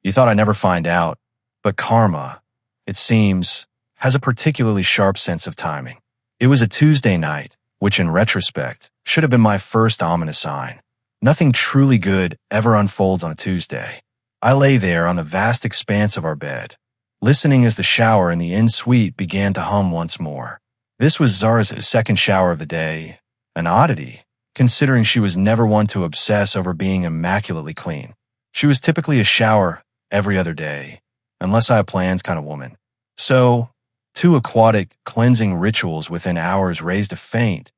You thought I'd never find out, but karma, it seems, has a particularly sharp sense of timing. It was a Tuesday night, which in retrospect should have been my first ominous sign. Nothing truly good ever unfolds on a Tuesday. I lay there on the vast expanse of our bed, listening as the shower in the in-suite began to hum once more. This was Zara's second shower of the day, an oddity, considering she was never one to obsess over being immaculately clean. She was typically a shower every other day, unless I have plans kind of woman. So, 2 aquatic cleansing rituals within hours raised a faint,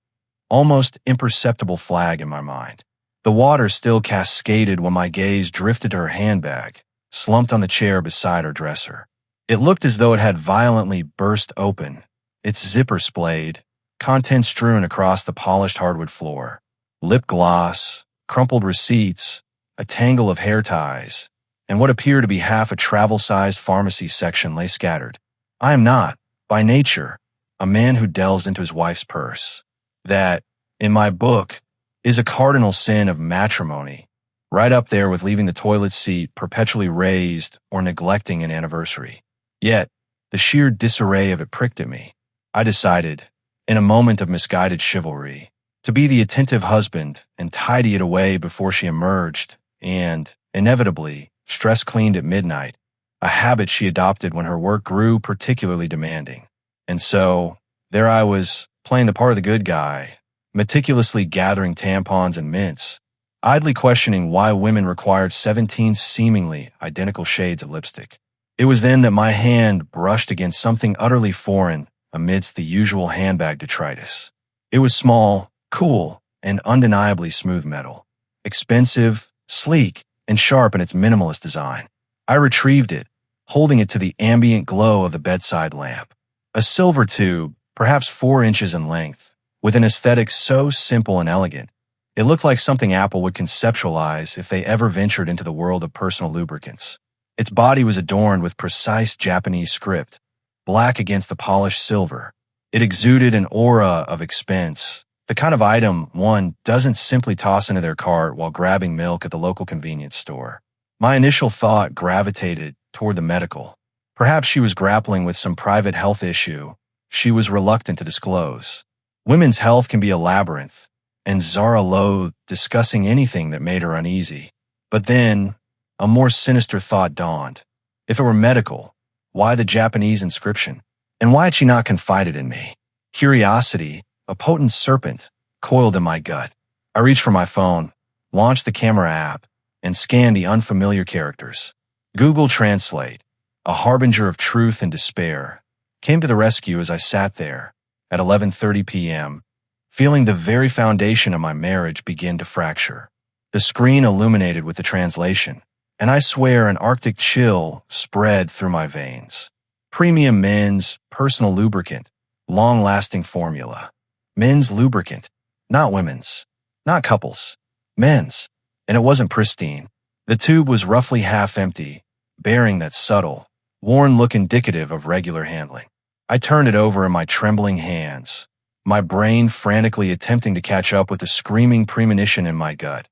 almost imperceptible flag in my mind. The water still cascaded when my gaze drifted to her handbag, slumped on the chair beside her dresser. It looked as though it had violently burst open, its zipper splayed, contents strewn across the polished hardwood floor. Lip gloss, crumpled receipts, a tangle of hair ties, and what appeared to be half a travel-sized pharmacy section lay scattered. I am not, by nature, a man who delves into his wife's purse. That, in my book, is a cardinal sin of matrimony, right up there with leaving the toilet seat perpetually raised or neglecting an anniversary. Yet, the sheer disarray of it pricked at me. I decided, in a moment of misguided chivalry, to be the attentive husband and tidy it away before she emerged and, inevitably, stress-cleaned at midnight, a habit she adopted when her work grew particularly demanding. And so, there I was, playing the part of the good guy, meticulously gathering tampons and mints, idly questioning why women required 17 seemingly identical shades of lipstick. It was then that my hand brushed against something utterly foreign amidst the usual handbag detritus. It was small, cool, and undeniably smooth metal. Expensive, sleek, and sharp in its minimalist design. I retrieved it, holding it to the ambient glow of the bedside lamp. A silver tube, perhaps 4 inches in length, with an aesthetic so simple and elegant, it looked like something Apple would conceptualize if they ever ventured into the world of personal lubricants. Its body was adorned with precise Japanese script, black against the polished silver. It exuded an aura of expense, the kind of item one doesn't simply toss into their cart while grabbing milk at the local convenience store. My initial thought gravitated toward the medical. Perhaps she was grappling with some private health issue she was reluctant to disclose. Women's health can be a labyrinth, and Zara loathed discussing anything that made her uneasy. But then, a more sinister thought dawned. If it were medical, why the Japanese inscription? And why had she not confided in me? Curiosity, a potent serpent, coiled in my gut. I reached for my phone, launched the camera app, and scanned the unfamiliar characters. Google Translate, a harbinger of truth and despair, came to the rescue as I sat there, at 11:30 p.m., feeling the very foundation of my marriage begin to fracture. The screen illuminated with the translation, and I swear an Arctic chill spread through my veins. Premium men's personal lubricant, long-lasting formula. Men's lubricant, not women's, not couples, men's. And it wasn't pristine. The tube was roughly half empty, bearing that subtle, worn look indicative of regular handling. I turned it over in my trembling hands, my brain frantically attempting to catch up with the screaming premonition in my gut,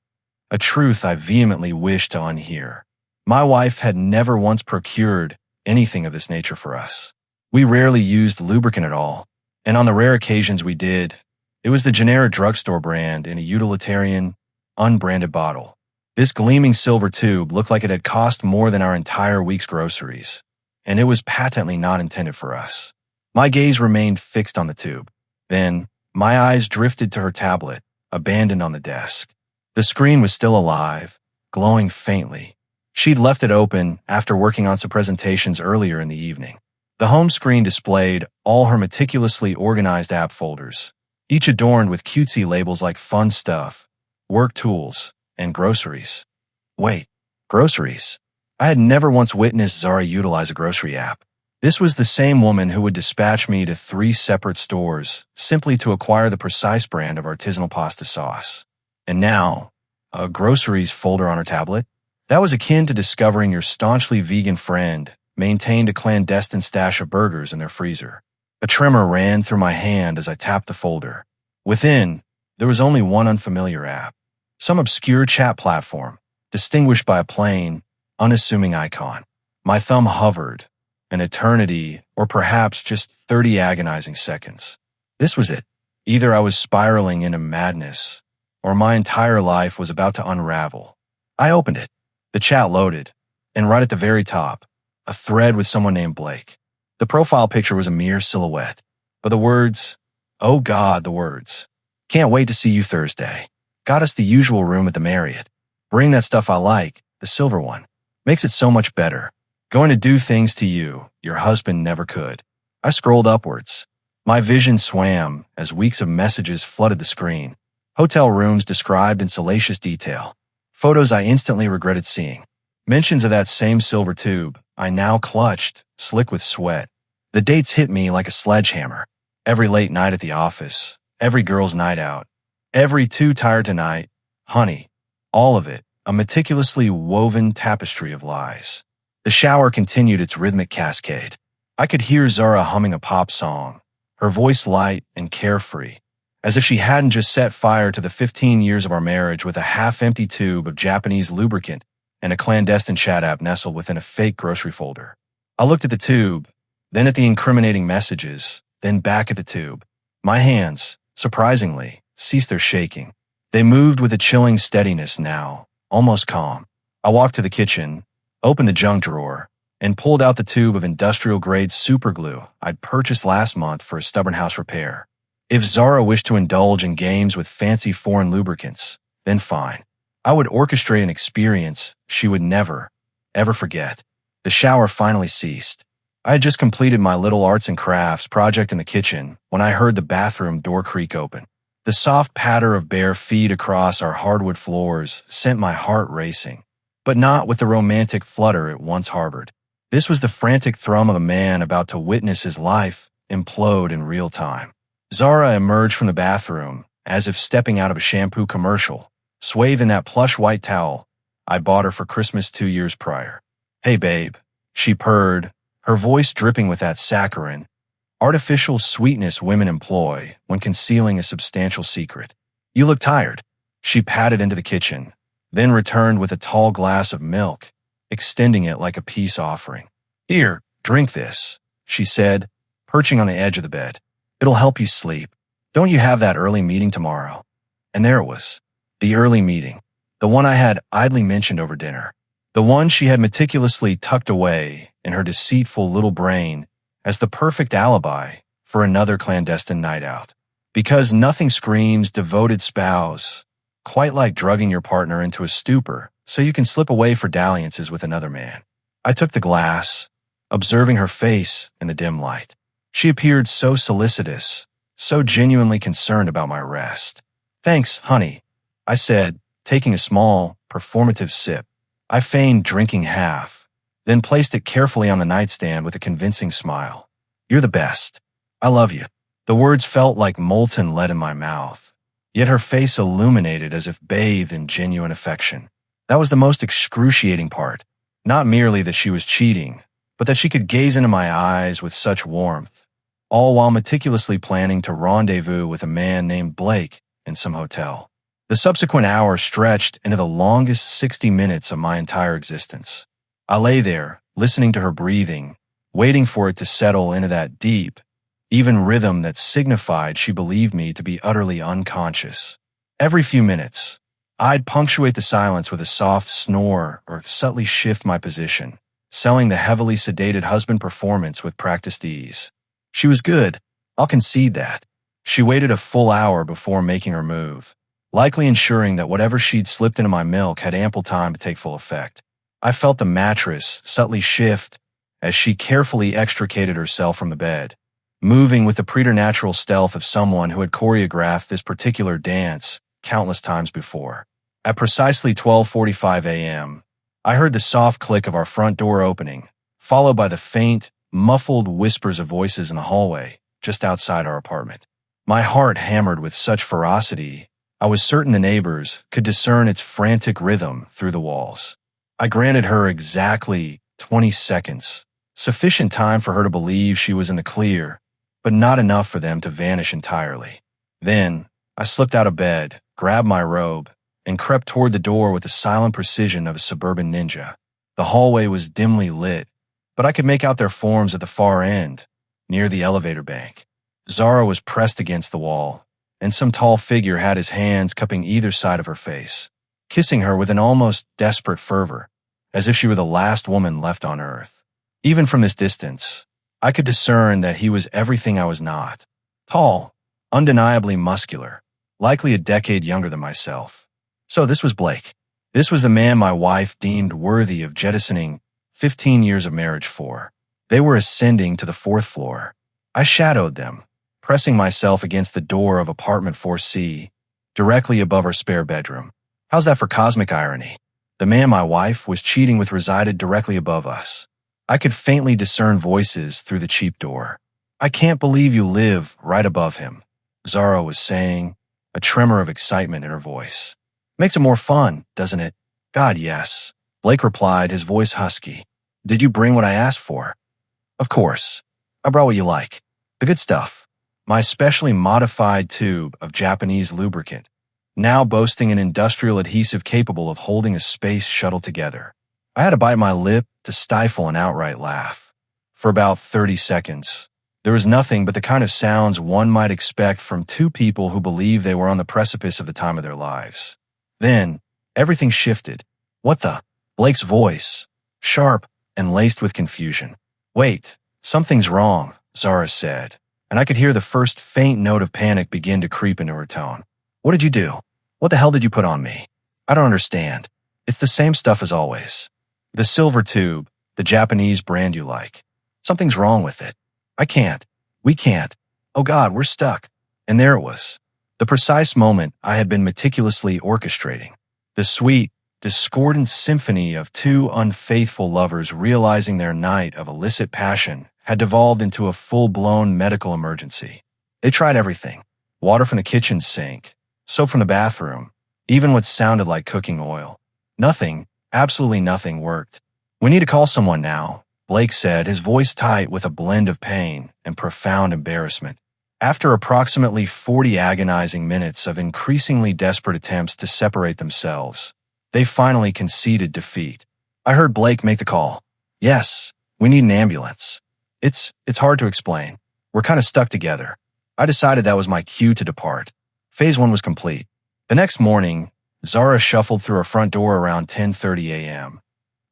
a truth I vehemently wished to unhear. My wife had never once procured anything of this nature for us. We rarely used lubricant at all, and on the rare occasions we did, it was the generic drugstore brand in a utilitarian, unbranded bottle. This gleaming silver tube looked like it had cost more than our entire week's groceries, and it was patently not intended for us. My gaze remained fixed on the tube. Then, my eyes drifted to her tablet, abandoned on the desk. The screen was still alive, glowing faintly. She'd left it open after working on some presentations earlier in the evening. The home screen displayed all her meticulously organized app folders, each adorned with cutesy labels like fun stuff, work tools, and groceries. Wait, groceries? I had never once witnessed Zara utilize a grocery app. This was the same woman who would dispatch me to 3 separate stores simply to acquire the precise brand of artisanal pasta sauce. And now, a groceries folder on her tablet? That was akin to discovering your staunchly vegan friend maintained a clandestine stash of burgers in their freezer. A tremor ran through my hand as I tapped the folder. Within, there was only one unfamiliar app, some obscure chat platform, distinguished by a plain, unassuming icon. My thumb hovered, an eternity, or perhaps just 30 agonizing seconds. This was it. Either I was spiraling into madness, or my entire life was about to unravel. I opened it. The chat loaded, and right at the very top, a thread with someone named Blake. The profile picture was a mere silhouette, but the words, oh God, the words. Can't wait to see you Thursday. Got us the usual room at the Marriott. Bring that stuff I like, the silver one. Makes it so much better. Going to do things to you your husband never could. I scrolled upwards. My vision swam as weeks of messages flooded the screen. Hotel rooms described in salacious detail. Photos I instantly regretted seeing. Mentions of that same silver tube I now clutched, slick with sweat. The dates hit me like a sledgehammer. Every late night at the office, every girl's night out, every too tired tonight, honey, all of it, a meticulously woven tapestry of lies. The shower continued its rhythmic cascade. I could hear Zara humming a pop song, her voice light and carefree, as if she hadn't just set fire to the 15 years of our marriage with a half-empty tube of Japanese lubricant and a clandestine chat app nestled within a fake grocery folder. I looked at the tube, then at the incriminating messages, then back at the tube. My hands, surprisingly, ceased their shaking. They moved with a chilling steadiness now, almost calm. I walked to the kitchen, opened the junk drawer, and pulled out the tube of industrial-grade superglue I'd purchased last month for a stubborn house repair. If Zara wished to indulge in games with fancy foreign lubricants, then fine. I would orchestrate an experience she would never, ever forget. The shower finally ceased. I had just completed my little arts and crafts project in the kitchen when I heard the bathroom door creak open. The soft patter of bare feet across our hardwood floors sent my heart racing, but not with the romantic flutter it once harbored. This was the frantic thrum of a man about to witness his life implode in real time. Zara emerged from the bathroom as if stepping out of a shampoo commercial, swathed in that plush white towel I bought her for Christmas 2 years prior. Hey babe, she purred, her voice dripping with that saccharin, artificial sweetness women employ when concealing a substantial secret. You look tired. She padded into the kitchen, then returned with a tall glass of milk, extending it like a peace offering. Here, drink this, she said, perching on the edge of the bed. It'll help you sleep. Don't you have that early meeting tomorrow? And there it was, the early meeting, the one I had idly mentioned over dinner, the one she had meticulously tucked away in her deceitful little brain as the perfect alibi for another clandestine night out. Because nothing screams devoted spouse quite like drugging your partner into a stupor so you can slip away for dalliances with another man. I took the glass, observing her face in the dim light. She appeared so solicitous, so genuinely concerned about my rest. Thanks, honey, I said, taking a small, performative sip. I feigned drinking half, then placed it carefully on the nightstand with a convincing smile. You're the best. I love you. The words felt like molten lead in my mouth, yet her face illuminated as if bathed in genuine affection. That was the most excruciating part. Not merely that she was cheating, but that she could gaze into my eyes with such warmth, all while meticulously planning to rendezvous with a man named Blake in some hotel. The subsequent hour stretched into the longest 60 minutes of my entire existence. I lay there, listening to her breathing, waiting for it to settle into that deep, even rhythm that signified she believed me to be utterly unconscious. Every few minutes, I'd punctuate the silence with a soft snore or subtly shift my position, selling the heavily sedated husband performance with practiced ease. She was good, I'll concede that. She waited a full hour before making her move, likely ensuring that whatever she'd slipped into my milk had ample time to take full effect. I felt the mattress subtly shift as she carefully extricated herself from the bed, moving with the preternatural stealth of someone who had choreographed this particular dance countless times before. At precisely 12:45 a.m., I heard the soft click of our front door opening, followed by the faint, muffled whispers of voices in the hallway just outside our apartment. My heart hammered with such ferocity, I was certain the neighbors could discern its frantic rhythm through the walls. I granted her exactly 20 seconds, sufficient time for her to believe she was in the clear, but not enough for them to vanish entirely. Then, I slipped out of bed, grabbed my robe, and crept toward the door with the silent precision of a suburban ninja. The hallway was dimly lit, but I could make out their forms at the far end, near the elevator bank. Zara was pressed against the wall, and some tall figure had his hands cupping either side of her face, kissing her with an almost desperate fervor, as if she were the last woman left on earth. Even from this distance, I could discern that he was everything I was not. Tall, undeniably muscular, likely a decade younger than myself. So this was Blake. This was the man my wife deemed worthy of jettisoning 15 years of marriage for. They were ascending to the 4th floor. I shadowed them, pressing myself against the door of apartment 4C, directly above our spare bedroom. How's that for cosmic irony? The man my wife was cheating with resided directly above us. I could faintly discern voices through the cheap door. "I can't believe you live right above him," Zara was saying, a tremor of excitement in her voice. "Makes it more fun, doesn't it?" "God, yes," Blake replied, his voice husky. "Did you bring what I asked for?" "Of course. I brought what you like. The good stuff. My specially modified tube of Japanese lubricant, now boasting an industrial adhesive capable of holding a space shuttle together." I had to bite my lip to stifle an outright laugh. For about 30 seconds, there was nothing but the kind of sounds one might expect from two people who believe they were on the precipice of the time of their lives. Then, everything shifted. "What the?" Blake's voice, sharp and laced with confusion. "Wait, something's wrong," Zara said, and I could hear the first faint note of panic begin to creep into her tone. "What did you do? What the hell did you put on me? I don't understand. It's the same stuff as always. The silver tube, the Japanese brand you like. Something's wrong with it. I can't. We can't. Oh God, we're stuck." And there it was. The precise moment I had been meticulously orchestrating. The sweet, discordant symphony of two unfaithful lovers realizing their night of illicit passion had devolved into a full-blown medical emergency. They tried everything. Water from the kitchen sink, soap from the bathroom, even what sounded like cooking oil. Nothing, absolutely nothing worked. "We need to call someone now," Blake said, his voice tight with a blend of pain and profound embarrassment. After approximately 40 agonizing minutes of increasingly desperate attempts to separate themselves, they finally conceded defeat. I heard Blake make the call. "Yes, we need an ambulance. It's hard to explain. We're kind of stuck together." I decided that was my cue to depart. Phase 1 was complete. The next morning, Zara shuffled through her front door around 10:30 a.m.,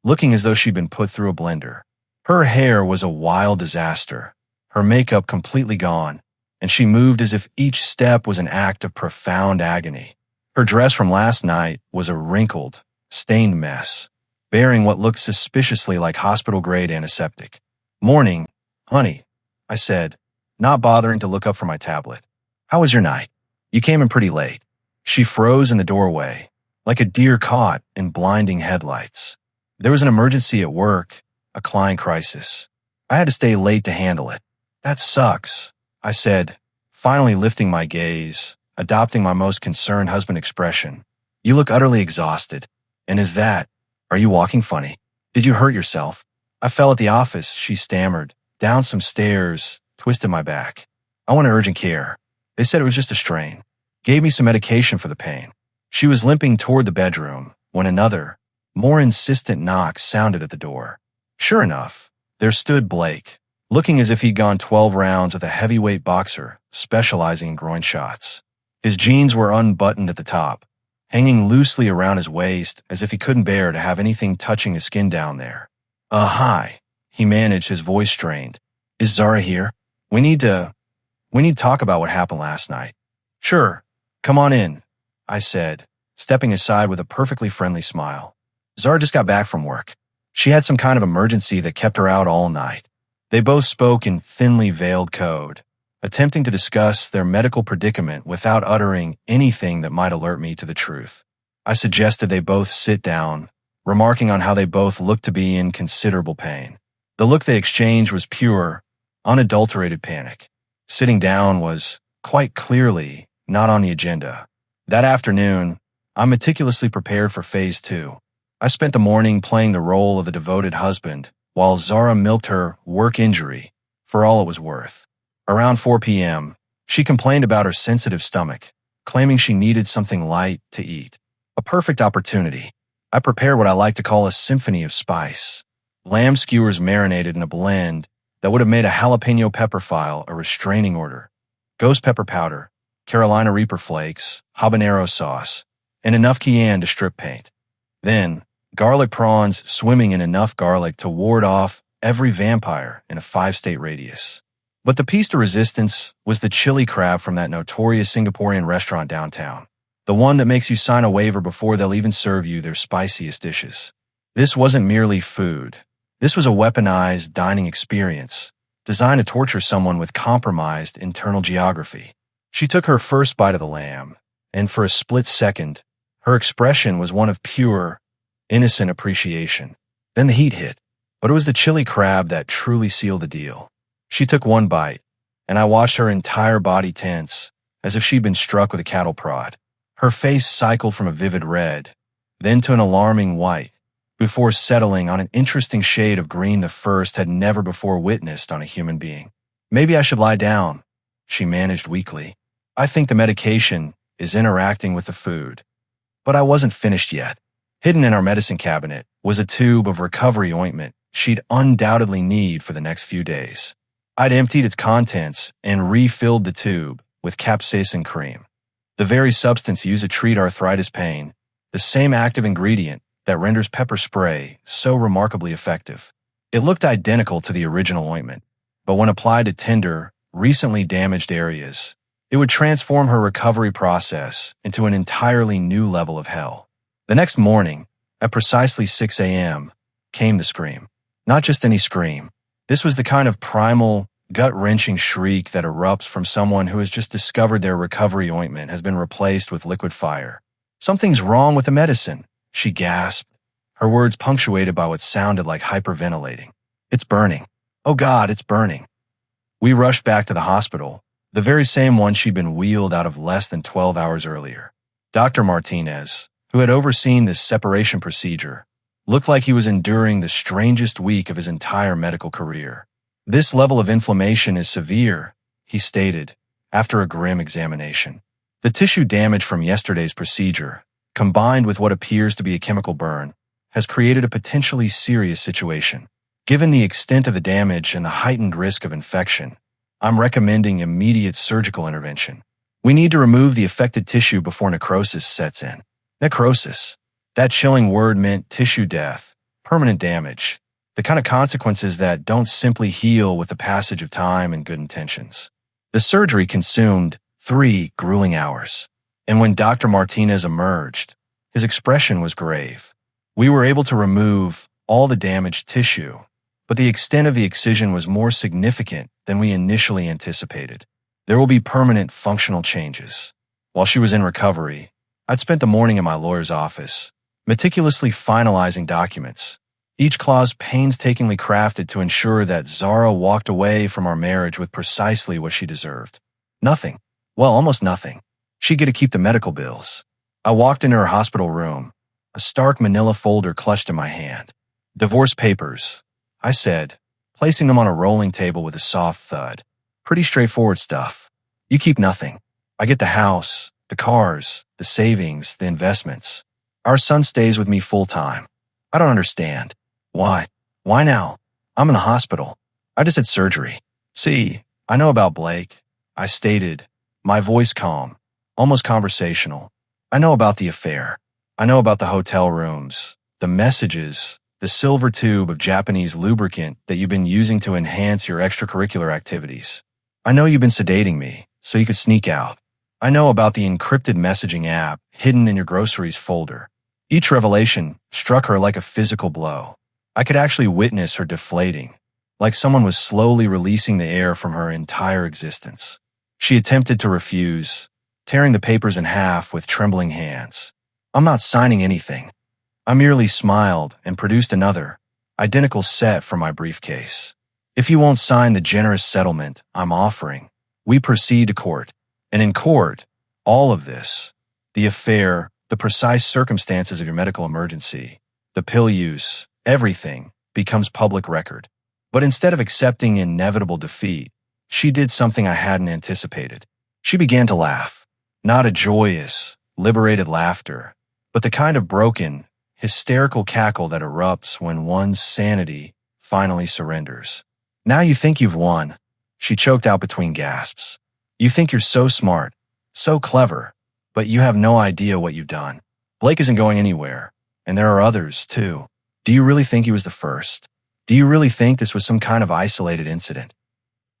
looking as though she'd been put through a blender. Her hair was a wild disaster, her makeup completely gone, and she moved as if each step was an act of profound agony. Her dress from last night was a wrinkled, stained mess, bearing what looked suspiciously like hospital-grade antiseptic. "Morning, honey," I said, not bothering to look up from my tablet. "How was your night? You came in pretty late." She froze in the doorway, like a deer caught in blinding headlights. "There was an emergency at work, a client crisis. I had to stay late to handle it." "That sucks," I said, finally lifting my gaze, adopting my most concerned husband expression. "You look utterly exhausted. And are you walking funny? Did you hurt yourself?" "I fell at the office," she stammered, "down some stairs, twisted my back. I went to urgent care. They said it was just a strain. Gave me some medication for the pain." She was limping toward the bedroom when another, more insistent knock sounded at the door. Sure enough, there stood Blake, looking as if he'd gone 12 rounds with a heavyweight boxer specializing in groin shots. His jeans were unbuttoned at the top, hanging loosely around his waist as if he couldn't bear to have anything touching his skin down there. Hi," he managed, his voice strained. "Is Zara here? We need to talk about what happened last night." "Sure, come on in," I said, stepping aside with a perfectly friendly smile. Zara just got back from work. She had some kind of emergency that kept her out all night. They both spoke in thinly veiled code, attempting to discuss their medical predicament without uttering anything that might alert me to the truth. I suggested they both sit down, remarking on how they both looked to be in considerable pain. The look they exchanged was pure, unadulterated panic. Sitting down was, quite clearly, not on the agenda. That afternoon, I meticulously prepared for Phase 2. I spent the morning playing the role of the devoted husband, while Zara milked her work injury for all it was worth. Around 4 p.m., she complained about her sensitive stomach, claiming she needed something light to eat. A perfect opportunity. I prepared what I like to call a symphony of spice. Lamb skewers marinated in a blend that would have made a jalapeno pepper file a restraining order. Ghost pepper powder, Carolina Reaper flakes, habanero sauce, and enough cayenne to strip paint. Then, garlic prawns swimming in enough garlic to ward off every vampire in a 5-state radius. But the piece de resistance was the chili crab from that notorious Singaporean restaurant downtown. The one that makes you sign a waiver before they'll even serve you their spiciest dishes. This wasn't merely food. This was a weaponized dining experience, designed to torture someone with compromised internal geography. She took her first bite of the lamb, and for a split second, her expression was one of pure, innocent appreciation. Then the heat hit, but it was the chili crab that truly sealed the deal. She took one bite, and I watched her entire body tense, as if she'd been struck with a cattle prod. Her face cycled from a vivid red, then to an alarming white, before settling on an interesting shade of green the first had never before witnessed on a human being. Maybe I should lie down, she managed weakly. I think the medication is interacting with the food. But I wasn't finished yet. Hidden in our medicine cabinet was a tube of recovery ointment she'd undoubtedly need for the next few days. I'd emptied its contents and refilled the tube with capsaicin cream, the very substance used to treat arthritis pain, the same active ingredient that renders pepper spray so remarkably effective. It looked identical to the original ointment, but when applied to tender, recently damaged areas, it would transform her recovery process into an entirely new level of hell. The next morning, at precisely 6 a.m., came the scream. Not just any scream. This was the kind of primal, gut-wrenching shriek that erupts from someone who has just discovered their recovery ointment has been replaced with liquid fire. "Something's wrong with the medicine," she gasped, her words punctuated by what sounded like hyperventilating. "It's burning. Oh God, it's burning." We rushed back to the hospital, the very same one she'd been wheeled out of less than 12 hours earlier. Dr. Martinez, who had overseen this separation procedure, looked like he was enduring the strangest week of his entire medical career. "This level of inflammation is severe," he stated, after a grim examination. "The tissue damage from yesterday's procedure, combined with what appears to be a chemical burn, has created a potentially serious situation. Given the extent of the damage and the heightened risk of infection, I'm recommending immediate surgical intervention. We need to remove the affected tissue before necrosis sets in." Necrosis. That chilling word meant tissue death, permanent damage, the kind of consequences that don't simply heal with the passage of time and good intentions. The surgery consumed 3 grueling hours, and when Dr. Martinez emerged, his expression was grave. We were able to remove all the damaged tissue, but the extent of the excision was more significant than we initially anticipated. There will be permanent functional changes. While she was in recovery, I'd spent the morning in my lawyer's office, meticulously finalizing documents, each clause painstakingly crafted to ensure that Zara walked away from our marriage with precisely what she deserved. Nothing. Well, almost nothing. She'd get to keep the medical bills. I walked into her hospital room, a stark manila folder clutched in my hand. "Divorce papers," I said, placing them on a rolling table with a soft thud. "Pretty straightforward stuff. You keep nothing. I get the house, the cars, the savings, the investments. Our son stays with me full-time. I don't understand. Why? Why now? I'm in the hospital. I just had surgery. See, I know about Blake," I stated, my voice calm, almost conversational. "I know about the affair. I know about the hotel rooms, the messages, the silver tube of Japanese lubricant that you've been using to enhance your extracurricular activities. I know you've been sedating me so you could sneak out. I know about the encrypted messaging app hidden in your groceries folder." Each revelation struck her like a physical blow. I could actually witness her deflating, like someone was slowly releasing the air from her entire existence. She attempted to refuse, tearing the papers in half with trembling hands. "I'm not signing anything." I merely smiled and produced another, identical set from my briefcase. "If you won't sign the generous settlement I'm offering, we proceed to court. And in court, all of this, the affair, the precise circumstances of your medical emergency, the pill use, everything becomes public record." But instead of accepting inevitable defeat, she did something I hadn't anticipated. She began to laugh. Not a joyous, liberated laughter, but the kind of broken, hysterical cackle that erupts when one's sanity finally surrenders. Now you think you've won, she choked out between gasps. You think you're so smart, so clever, but you have no idea what you've done. Blake isn't going anywhere, and there are others, too. Do you really think he was the first? Do you really think this was some kind of isolated incident?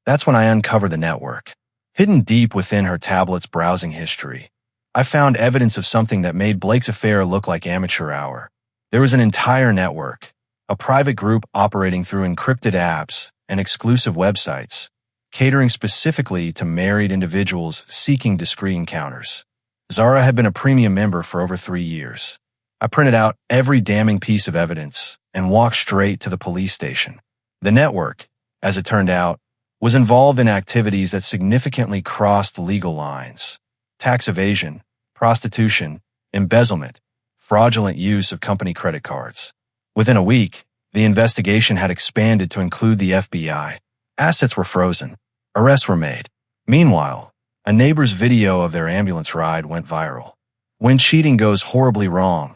That's when I uncovered the network. Hidden deep within her tablet's browsing history, I found evidence of something that made Blake's affair look like amateur hour. There was an entire network, a private group operating through encrypted apps and exclusive websites, catering specifically to married individuals seeking discreet encounters. Zara had been a premium member for over 3 years. I printed out every damning piece of evidence and walked straight to the police station. The network, as it turned out, was involved in activities that significantly crossed legal lines: tax evasion, prostitution, embezzlement, fraudulent use of company credit cards. Within a week, the investigation had expanded to include the FBI. Assets were frozen. Arrests were made. Meanwhile, a neighbor's video of their ambulance ride went viral. When cheating goes horribly wrong,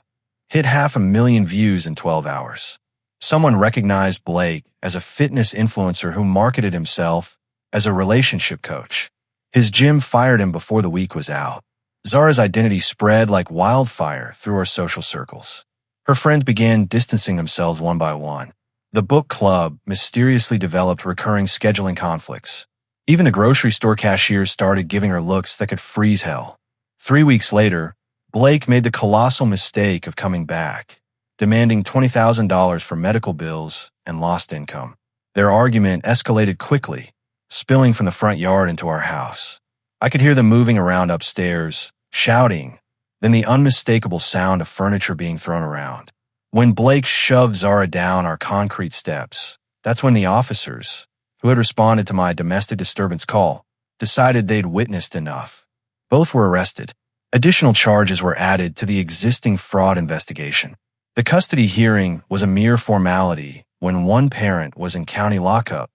hit 500,000 views in 12 hours. Someone recognized Blake as a fitness influencer who marketed himself as a relationship coach. His gym fired him before the week was out. Zara's identity spread like wildfire through her social circles. Her friends began distancing themselves one by one. The book club mysteriously developed recurring scheduling conflicts. Even a grocery store cashier started giving her looks that could freeze hell. 3 weeks later, Blake made the colossal mistake of coming back, demanding $20,000 for medical bills and lost income. Their argument escalated quickly, spilling from the front yard into our house. I could hear them moving around upstairs, shouting, then the unmistakable sound of furniture being thrown around. When Blake shoved Zara down our concrete steps, that's when the officers, who had responded to my domestic disturbance call, decided they'd witnessed enough. Both were arrested. Additional charges were added to the existing fraud investigation. The custody hearing was a mere formality when one parent was in county lockup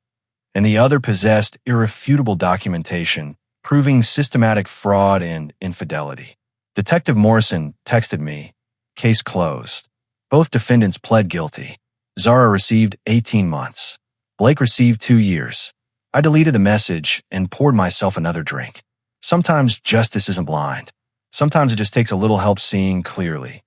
and the other possessed irrefutable documentation proving systematic fraud and infidelity. Detective Morrison texted me, "Case closed." Both defendants pled guilty. Zara received 18 months. Blake received 2 years. I deleted the message and poured myself another drink. Sometimes justice isn't blind. Sometimes it just takes a little help seeing clearly.